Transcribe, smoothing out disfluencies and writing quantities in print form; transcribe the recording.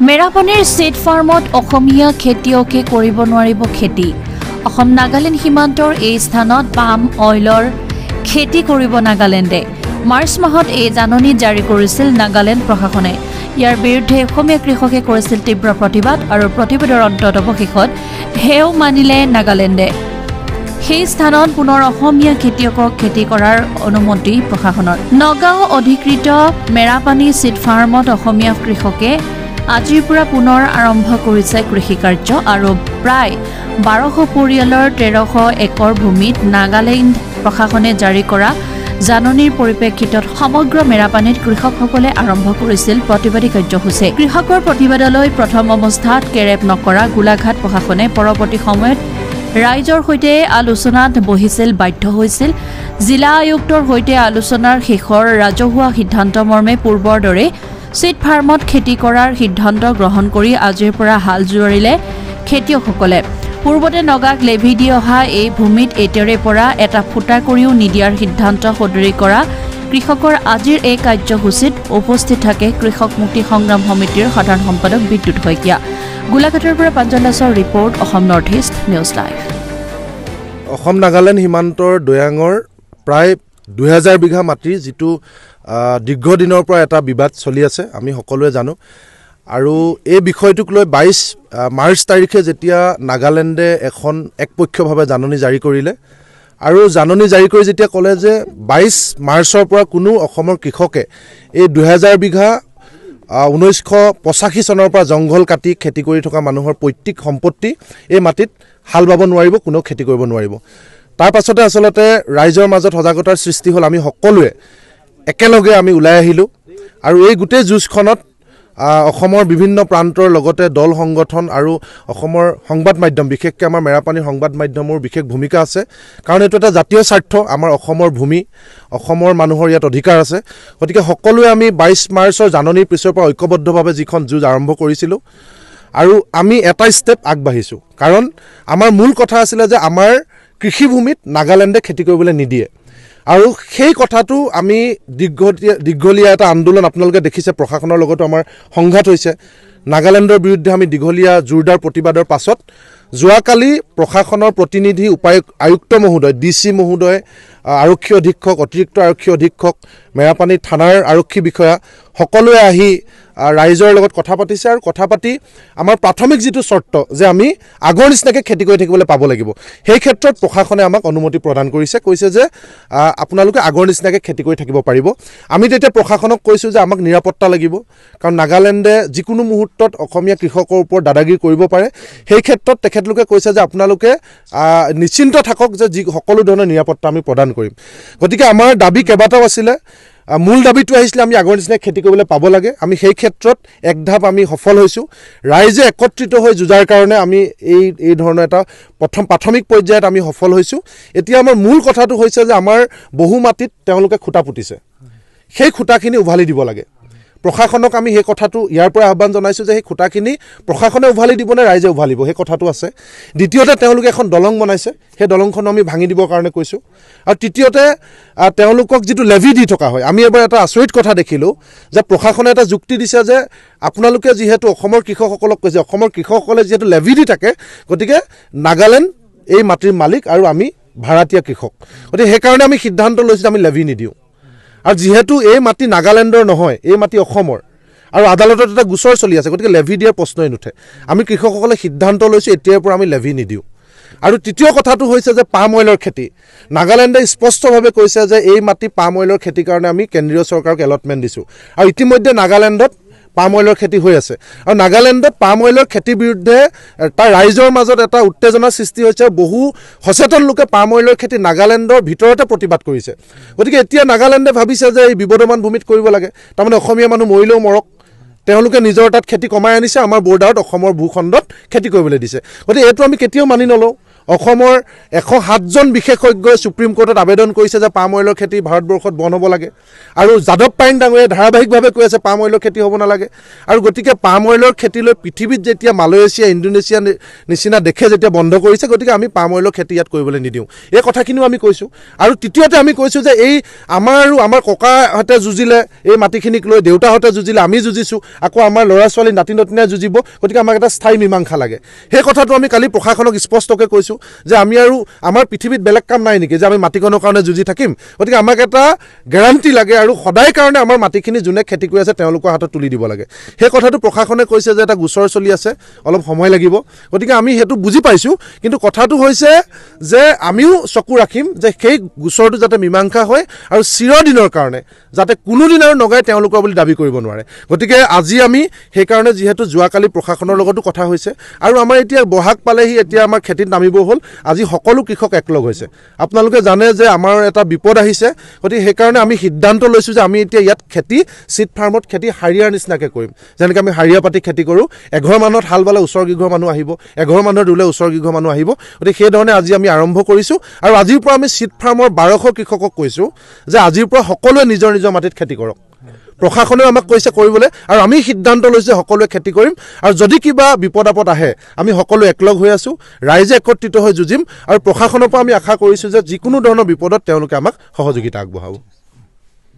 মেৰাপানীৰ seat ফাৰ্মত অসমীয়া খেতিয়কে কৰিব নোৱাৰিব খেতি। অসম নাগালেণ্ড সীমান্তৰ এই স্থানত পাম অইলৰ খেতি কৰিব নাগালেণ্ডে। মাৰ্চ মাহত এই জাননী জাৰি কৰিছিল নাগালেণ্ড প্ৰশাসনে। ইয়াৰ বিৰুদ্ধে অসমীয়া কৃষকে কৰিছিল তীব্ৰ প্ৰতিবাদ আৰু প্ৰতিবাদৰ অন্তত অৱশেষত হেও মানিলে নাগালেণ্ডে। সেই স্থানত পুনৰ অসমীয়া খেতিয়কক খেতি কৰাৰ অনুমতি প্ৰশাসনৰ। নগাঁও অধিকৃত মেৰাপানী চিট ফাৰ্মত অসমীয়া কৃষকে আজিৰ পৰা পুনৰ আৰম্ভ কৰিছে কৃষি কাৰ্য আৰু প্ৰায় 1200 পৰিয়ালৰ 1300 একৰ ভূমিত নাগালেণ্ড প্ৰশাসনে জাৰি কৰা জাননীৰ পৰিপ্ৰেক্ষিতত সমগ্ৰ মেৰাপানীত কৃষকসকলে আৰম্ভ কৰিছিল প্ৰতিবাদী কাৰ্যসূচী। কৃষকৰ প্ৰতিবাদলৈ প্ৰথম অৱস্থাত কেৰেপ নকৰা গোলাঘাট প্ৰশাসনে পৰৱৰ্তী সময়ত ৰাইজৰ সৈতে আলোচনাত বহিছিল বাধ্য হৈছিল। জিলা আয়ুক্তৰ সৈতে আলোচনাৰ শেষৰ ৰাজহুৱা সিদ্ধান্ত মৰ্মে পূৰ্বৰ দৰে চিট ফাৰ্মত খেতি কৰাৰ সিদ্ধান্ত গ্ৰহণ কৰি আজিৰ পৰা হাল জোৱাৰিলে খেতিয়কসকলে। পূৰ্বতে নগাক লেভি দি অহা এই ভূমিত এতিয়াৰে পৰা এটা ফুটা কৰিও নিদিয়াৰ সিদ্ধান্ত সদৰি কৰা কৃষকৰ আজিৰ এই কাৰ্যসূচীত উপস্থিত থাকে কৃষক মুক্তি সংগ্ৰাম সমিতিৰ সাধাৰণ সম্পাদক বিদ্যুৎ শইকীয়া। গোলাঘাটৰ পৰা পাঞ্জন দাসৰ report, Assam north east news live. Assam Nagaland সীমান্তৰ দৈয়াঙৰ প্ৰায় 2000 বিঘা মাটিৰ যিটো দীৰ্ঘদিনৰ পৰা এটা বিবাদ চলি আছে আমি সকলোৱে জানো। আৰু এই বিষয়টোক লৈ 22 মাৰ্চ তাৰিখে যেতিয়া নাগালেণ্ডে এখন একপক্ষীয়ভাৱে জাননী জাৰি কৰিলে আৰু জাননী জাৰি কৰি যেতিয়া ক'লে যে 22 মাৰ্চৰ পৰা কোনো অসমৰ কৃষকে এই 2000 বিঘা 1985 চনৰ পৰা জংঘল কাটি খেতি কৰি থকা মানুহৰ পৈতৃক সম্পত্তি এই মাটিত হাল বাব নোৱাৰিব, কোনো খেতি কৰিব নোৱাৰিব। তাৰ পাছতে আচলতে ৰাইজৰ মাজত সজাগতাৰ সৃষ্টি হ'ল। আমি সকলোৱে একেলগে আমি ওলাই আহিলোঁ আৰু এই গোটেই যুঁজখনত অসমৰ বিভিন্ন প্ৰান্তৰ লগতে দল সংগঠন আৰু অসমৰ সংবাদ মাধ্যম, বিশেষকৈ আমাৰ মেৰাপানীৰ সংবাদ মাধ্যমৰ বিশেষ ভূমিকা আছে। কাৰণ এইটো এটা জাতীয় স্বাৰ্থ, আমাৰ অসমৰ ভূমি, অসমৰ মানুহৰ ইয়াত অধিকাৰ আছে। গতিকে সকলোৱে আমি 22 মাৰ্চৰ জাননীৰ পিছৰ পৰা ঐক্যবদ্ধভাৱে যিখন যুঁজ আৰম্ভ কৰিছিলোঁ আৰু আমি এটা ষ্টেপ আগবাঢ়িছোঁ। কাৰণ আমাৰ মূল কথা আছিলে যে আমাৰ কৃষিভূমিত নাগালেণ্ডে খেতি কৰিবলৈ নিদিয়ে আৰু সেই কথাটো আমি দীঘলীয়া এটা আন্দোলন, আপোনালোকে দেখিছে প্ৰশাসনৰ লগতো আমাৰ সংঘাত হৈছে। নাগালেণ্ডৰ বিৰুদ্ধে আমি দীঘলীয়া জোৰদাৰ প্ৰতিবাদৰ পাছত যোৱাকালি প্ৰশাসনৰ প্ৰতিনিধি আয়ুক্ত মহোদয়, DC মহোদয়, আৰক্ষী অধীক্ষক, অতিৰিক্ত আৰক্ষী অধীক্ষক, মেৰাপানী থানাৰ আৰক্ষী বিষয়া সকলোৱে আহি ৰাইজৰ লগত কথা পাতিছে আৰু কথা পাতি আমাৰ প্ৰাথমিক যিটো চৰ্ত যে আমি আগৰ নিচিনাকৈ খেতি কৰি থাকিবলৈ পাব লাগিব, সেই ক্ষেত্ৰত প্ৰশাসনে আমাক অনুমতি প্ৰদান কৰিছে। কৈছে যে আপোনালোকে আগৰ নিচিনাকৈ খেতি কৰি থাকিব পাৰিব। আমি তেতিয়া প্ৰশাসনক কৈছোঁ যে আমাক নিৰাপত্তা লাগিব, কাৰণ নাগালেণ্ডে যিকোনো মুহূৰ্তত অসমীয়া কৃষকৰ ওপৰত দাদাগিৰি কৰিব পাৰে। সেই ক্ষেত্ৰত তেখেতলোকে কৈছে যে আপোনালোকে নিশ্চিন্ত থাকক যে সকলো ধৰণৰ নিৰাপত্তা আমি প্ৰদান কৰিম। গতিকে আমাৰ দাবী কেইবাটাও আছিলে। মূল দাবীটো আহিছিলে আমি আগৰ নিচিনাকৈ খেতি কৰিবলৈ পাব লাগে। আমি সেই ক্ষেত্ৰত এক ধাপ আমি সফল হৈছোঁ। ৰাইজে একত্ৰিত হৈ যুঁজাৰ কাৰণে আমি এই ধৰণৰ এটা প্ৰাথমিক পৰ্যায়ত আমি সফল হৈছোঁ। এতিয়া আমাৰ মূল কথাটো হৈছে যে আমাৰ বহু মাটিত তেওঁলোকে খুঁটা পুতিছে, সেই খুঁটাখিনি উভালি দিব লাগে। প্ৰশাসনক আমি সেই কথাটো ইয়াৰ পৰা আহ্বান জনাইছোঁ যে সেই খুঁটাখিনি প্ৰশাসনে উভালি দিবনে ৰাইজে উভালিব, সেই কথাটো আছে। দ্বিতীয়তে তেওঁলোকে এখন দলং বনাইছে, সেই দলংখন আমি ভাঙি দিবৰ কাৰণে কৈছোঁ। আৰু তৃতীয়তে তেওঁলোকক যিটো লেভি দি থকা হয়, আমি এবাৰ এটা আচৰিত কথা দেখিলোঁ যে প্ৰশাসনে এটা যুক্তি দিছে যে আপোনালোকে যিহেতু অসমৰ কৃষকসকলক কৈছে, অসমৰ কৃষকসকলে যিহেতু লেভি দি থাকে, গতিকে নাগালেণ্ড এই মাটিৰ মালিক আৰু আমি ভাড়াতীয়া কৃষক, গতিকে সেইকাৰণে আমি সিদ্ধান্ত লৈছোঁ আমি লেভি নিদিওঁ। আৰু যিহেতু এই মাটি নাগালেণ্ডৰ নহয়, এই মাটি অসমৰ আৰু আদালতত এটা গোচৰ চলি আছে, গতিকে লেভি দিয়াৰ প্ৰশ্নই নুঠে। আমি কৃষকসকলে সিদ্ধান্ত লৈছোঁ এতিয়াৰ পৰা আমি লেভি নিদিওঁ। আৰু তৃতীয় কথাটো হৈছে যে পাম অইলৰ খেতি। নাগালেণ্ডে স্পষ্টভাৱে কৈছে যে এই মাটি পাম অইলৰ খেতিৰ কাৰণে আমি কেন্দ্ৰীয় চৰকাৰক এলটমেণ্ট দিছোঁ আৰু ইতিমধ্যে নাগালেণ্ডত পাম অইলৰ খেতি হৈ আছে। আৰু নাগালেণ্ডত পাম অইলৰ খেতিৰ বিৰুদ্ধে তাৰ ৰাইজৰ মাজত এটা উত্তেজনাৰ সৃষ্টি হৈছে। বহু সচেতন লোকে পাম অইলৰ খেতি নাগালেণ্ডৰ ভিতৰতে প্ৰতিবাদ কৰিছে। গতিকে এতিয়া নাগালেণ্ডে ভাবিছে যে এই বিবদমান ভূমিত কৰিব লাগে, তাৰমানে অসমীয়া মানুহ মৰিলেও মৰক, তেওঁলোকে নিজৰ তাত খেতি কমাই আনিছে, আমাৰ বৰ্ডাৰত অসমৰ ভূখণ্ডত খেতি কৰিবলৈ দিছে। গতিকে এইটো আমি কেতিয়াও মানি নলওঁ। অসমৰ 107জন বিশেষজ্ঞই সুপ্ৰিম কোৰ্টত আবেদন কৰিছে যে পাম অইলৰ খেতি ভাৰতবৰ্ষত বন্ধ হ'ব লাগে আৰু যাদৱ পায়েং ডাঙৰীয়াই ধাৰাবাহিকভাৱে কৈ আছে পাম অইলৰ খেতি হ'ব নালাগে আৰু গতিকে পাম অইলৰ খেতিলৈ পৃথিৱীত যেতিয়া মালয়েছিয়া ইণ্ডোনেছিয়া নিচিনা দেশে যেতিয়া বন্ধ কৰিছে গতিকে আমি পাম অইলৰ খেতি ইয়াত কৰিবলৈ নিদিওঁ এই কথাখিনিও আমি কৈছোঁ আৰু তৃতীয়তে আমি কৈছোঁ যে এই আমাৰ ককাহঁতে যুঁজিলে এই মাটিখিনিক লৈ দেউতাহঁতে যুঁজিলে আমি যুঁজিছোঁ আকৌ আমাৰ ল'ৰা ছোৱালী নাতি নতিনাই যুঁজিব গতিকে আমাক এটা স্থায়ী মীমাংসা লাগে সেই কথাটো আমি কালি প্ৰশাসনক স্পষ্টকৈ কৈছোঁ যে আমি আৰু আমাৰ পৃথিৱীত বেলেগ কাম নাই নেকি যে আমি মাটিকণৰ কাৰণে যুঁজি থাকিম গতিকে আমাক এটা গেৰাণ্টি লাগে আৰু সদায় কাৰণে আমাৰ মাটিখিনি যোনে খেতি কৰি আছে তেওঁলোকৰ হাতত তুলি দিব লাগে সেই কথাটো প্ৰশাসনে কৈছে যে এটা গোচৰ চলি আছে অলপ সময় লাগিব গতিকে আমি সেইটো বুজি পাইছোঁ কিন্তু কথাটো হৈছে যে আমিও চকু ৰাখিম যে সেই গোচৰটো যাতে মীমাংসা হয় আৰু চিৰদিনৰ কাৰণে যাতে কোনোদিন আৰু নগাই তেওঁলোকৰ বুলি দাবী কৰিব নোৱাৰে গতিকে আজি আমি সেইকাৰণে যিহেতু যোৱাকালি প্ৰশাসনৰ লগতো কথা হৈছে আৰু আমাৰ এতিয়া বহাগ পালেহি এতিয়া আমাৰ খেতিত নামিব হ'ল আজি সকলো কৃষক একলগ হৈছে আপোনালোকে জানে যে আমাৰ এটা বিপদ আহিছে গতিকে সেইকাৰণে আমি সিদ্ধান্ত লৈছোঁ যে আমি এতিয়া ইয়াত খেতি চিট ফাৰ্মত খেতি হাৰিয়াৰ নিচিনাকৈ কৰিম যেনেকৈ আমি হাৰিয়া পাতি খেতি কৰোঁ এঘৰ মানুহত হাল বালে ওচৰ কিঘৰ মানুহ আহিব এঘৰ মানুহৰ ৰুলে ওচৰ কিঘৰ মানুহ আহিব গতিকে সেইধৰণে আজি আমি আৰম্ভ কৰিছোঁ আৰু আজিৰ পৰা আমি চিট ফাৰ্মৰ 1200 কৃষকক কৈছোঁ যে আজিৰ পৰা সকলোৱে নিজৰ নিজৰ মাটিত খেতি কৰক প্ৰশাসনেও আমাক কৈছে কৰিবলৈ আৰু আমি সিদ্ধান্ত লৈছোঁ সকলোৱে খেতি কৰিম আৰু যদি কিবা বিপদ আপদ আহে আমি সকলোৱে একলগ হৈ আছোঁ ৰাইজে একত্ৰিত হৈ যুঁজিম আৰু প্ৰশাসনৰ পৰা আমি আশা কৰিছোঁ যে যিকোনো ধৰণৰ বিপদত তেওঁলোকে আমাক সহযোগিতা আগবঢ়াব